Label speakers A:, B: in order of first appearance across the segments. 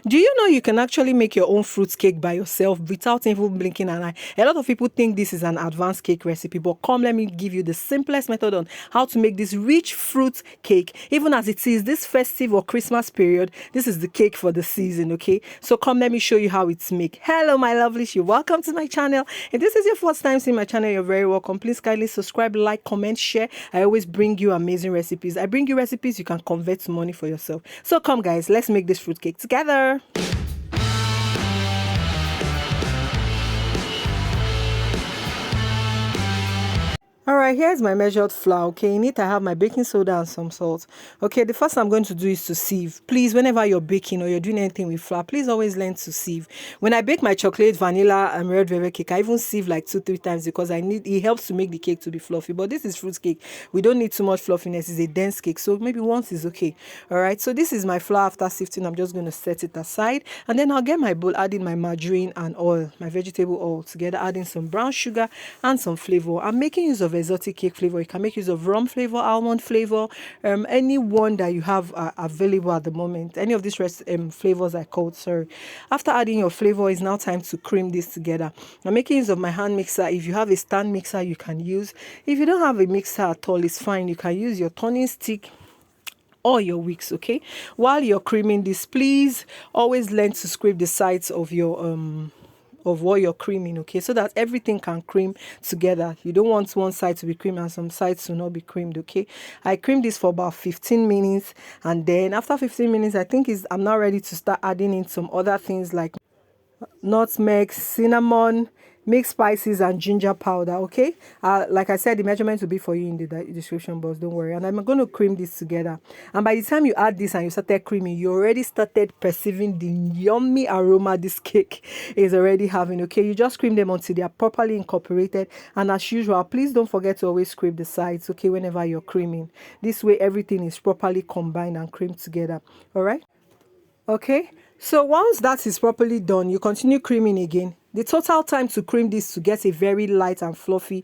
A: Do you know you can actually make your own fruit cake by yourself without even blinking an eye? A lot of people think this is an advanced cake recipe, but come, let me give you the simplest method on how to make this rich fruit cake. Even as it is this festive or Christmas period, this is the cake for the season, okay? So come, let me show you how it's made. Hello, my lovelies. You're welcome to my channel. If this is your first time seeing my channel, you're very welcome. Please kindly subscribe, like, comment, share. I always bring you amazing recipes. I bring you recipes you can convert to money for yourself. So come, guys, let's make this fruit cake together. Alright, here's my measured flour. Okay, in it I have my baking soda and some salt. Okay, the first thing I'm going to do is to sieve. Please, whenever you're baking or you're doing anything with flour, please always learn to sieve. When I bake my chocolate, vanilla, and red velvet cake, I even sieve like 2-3 times because it helps to make the cake to be fluffy. But this is fruit cake. We don't need too much fluffiness. It's a dense cake, so maybe once is okay. Alright, so this is my flour after sifting. I'm just going to set it aside. And then I'll get my bowl, adding my margarine and oil, my vegetable oil together, adding some brown sugar and some flavor. I'm making use of exotic cake flavor. You can make use of rum flavor, almond flavor, any one that you have available at the moment. Any of these flavors I called, sorry. After adding your flavor, it's now time to cream this together. I'm making use of my hand mixer. If you have a stand mixer, you can use. If you don't have a mixer at all, it's fine. You can use your turning stick or your wicks. Okay, while you're creaming this, please always learn to scrape the sides of your of what you're creaming, okay, so that everything can cream together. You don't want one side to be creamed and some sides to not be creamed, okay? I creamed this for about 15 minutes, and then after 15 minutes, I think I'm now ready to start adding in some other things like nutmeg, cinnamon, mixed spices, and ginger powder. Okay, like I said, the measurement will be for you in the description box, don't worry. And I'm going to cream this together, and by the time you add this and you started creaming, you already started perceiving the yummy aroma this cake is already having. Okay, you just cream them until they are properly incorporated, and as usual, please don't forget to always scrape the sides, okay, whenever you're creaming. This way everything is properly combined and creamed together. All right, okay, so once that is properly done, you continue creaming again. The total time to cream this to get a very light and fluffy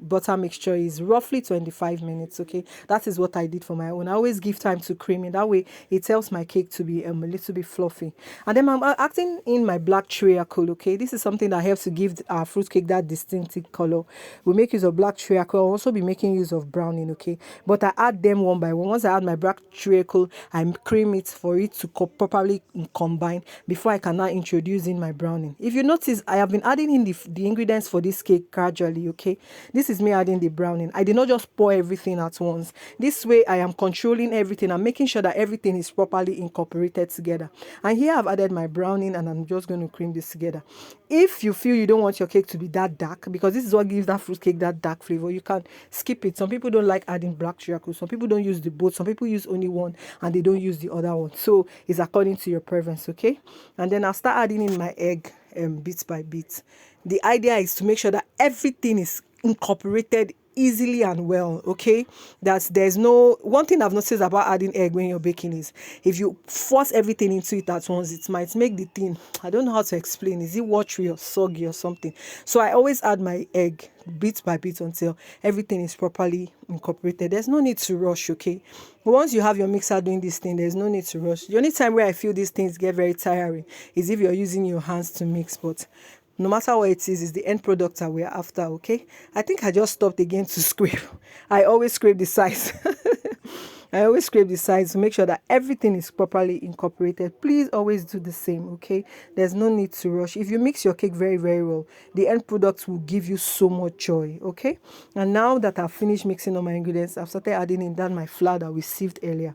A: butter mixture is roughly 25 minutes, okay? That is what I did for my own. I always give time to creaming. That way, it helps my cake to be a little bit fluffy. And then I'm acting in my black treacle, okay? This is something that helps to give our fruit cake that distinctive color. We make use of black treacle. I'll also be making use of browning, okay? But I add them one by one. Once I add my black treacle, I cream it for it to properly combine before I can now introduce in my browning. If you notice, I have been adding in the ingredients for this cake gradually, okay? This is me adding the browning. I did not just pour everything at once. This way, I am controlling everything. I'm making sure that everything is properly incorporated together. And here I've added my browning, and I'm just going to cream this together. If you feel you don't want your cake to be that dark, because this is what gives that fruit cake that dark flavor, you can skip it. Some people don't like adding black treacle. Some people don't use the both. Some people use only one, and they don't use the other one. So it's according to your preference, okay? And then I'll start adding in my egg bit by bit. The idea is to make sure that everything is incorporated easily and well, okay? That there's no one thing I've noticed about adding egg when you're baking is if you force everything into it at once, it might make the thing, I don't know how to explain, is it watery or soggy or something? So I always add my egg bit by bit until everything is properly incorporated. There's no need to rush, okay? Once you have your mixer doing this thing, there's no need to rush. The only time where I feel these things get very tiring is if you're using your hands to mix, but no matter what it is the end product that we're after, okay? I think I just stopped again to scrape. I always scrape the sides. I always scrape the sides to make sure that everything is properly incorporated. Please always do the same, okay? There's no need to rush. If you mix your cake very, very well, the end product will give you so much joy, okay? And now that I've finished mixing all my ingredients, I've started adding in that my flour that we sieved earlier.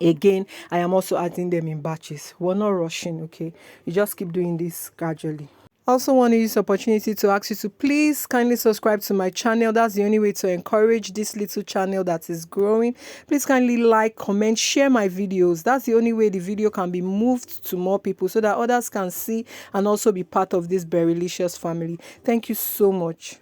A: Again, I am also adding them in batches. We're not rushing, okay? You just keep doing this gradually. I also want to use this opportunity to ask you to please kindly subscribe to my channel. That's the only way to encourage this little channel that is growing. Please kindly like, comment, share my videos. That's the only way the video can be moved to more people so that others can see and also be part of this Berrylicious family. Thank you so much.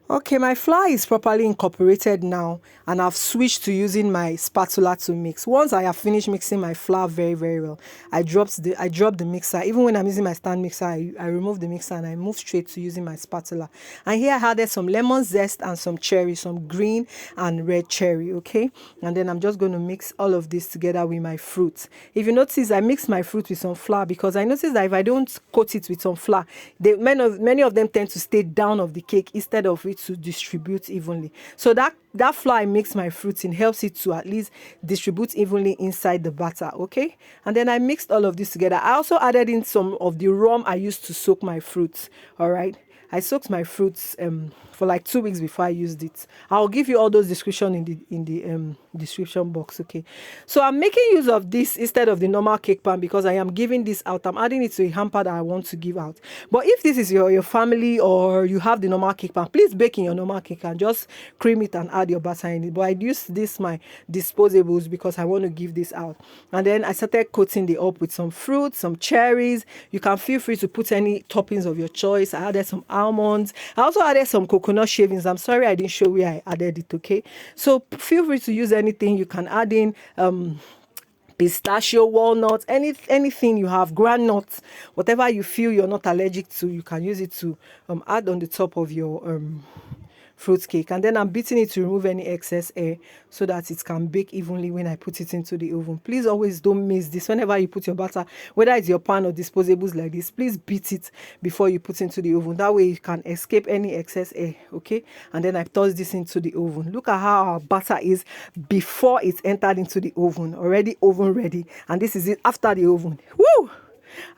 A: Okay, my flour is properly incorporated now, and I've switched to using my spatula to mix. Once I have finished mixing my flour very, very well, I drop the mixer. Even when I'm using my stand mixer, I remove the mixer and I move straight to using my spatula. And here I added some lemon zest and some cherry, some green and red cherry, okay? And then I'm just going to mix all of this together with my fruit. If you notice, I mix my fruit with some flour because I notice that if I don't coat it with some flour, many of them tend to stay down of the cake instead of it to distribute evenly. So that flour I mix my fruits in helps it to at least distribute evenly inside the batter, okay? And then I mixed all of this together. I also added in some of the rum I used to soak my fruits, all right? I soaked my fruits for like 2 weeks before I used it. I'll give you all those description in the description box, okay? So I'm making use of this instead of the normal cake pan because I am giving this out. I'm adding it to a hamper that I want to give out. But if this is your family or you have the normal cake pan, please bake in your normal cake and just cream it and add your butter in it. But I use this my disposables because I want to give this out. And then I started coating the up with some fruit, some cherries. You can feel free to put any toppings of your choice. I added some almonds. I also added some coconut shavings. I'm sorry I didn't show where I added it, okay? So feel free to use anything. You can add in pistachio, walnuts, anything you have, groundnuts, whatever you feel you're not allergic to, you can use it to add on the top of your fruit cake. And then I'm beating it to remove any excess air so that it can bake evenly when I put it into the oven. Please always don't miss this. Whenever you put your batter, whether it's your pan or disposables like this, please beat it before you put into the oven. That way you can escape any excess air, okay? And then I toss this into the oven. Look at how our batter is before it's entered into the oven, already oven ready. And this is it after the oven. Woo!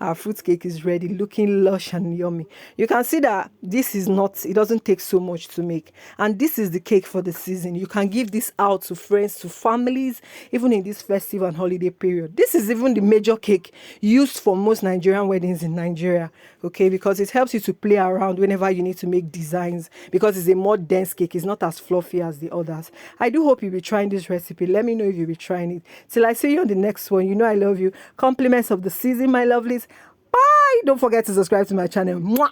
A: Our fruit cake is ready, looking lush and yummy. You can see that this is not, it doesn't take so much to make. And this is the cake for the season. You can give this out to friends, to families, even in this festive and holiday period. This is even the major cake used for most Nigerian weddings in Nigeria, okay? Because it helps you to play around whenever you need to make designs, because it's a more dense cake. It's not as fluffy as the others. I do hope you'll be trying this recipe. Let me know if you'll be trying it. Till I see you on the next one. You know I love you. Compliments of the season, my lovelies. Bye. Don't forget to subscribe to my channel. Mwah.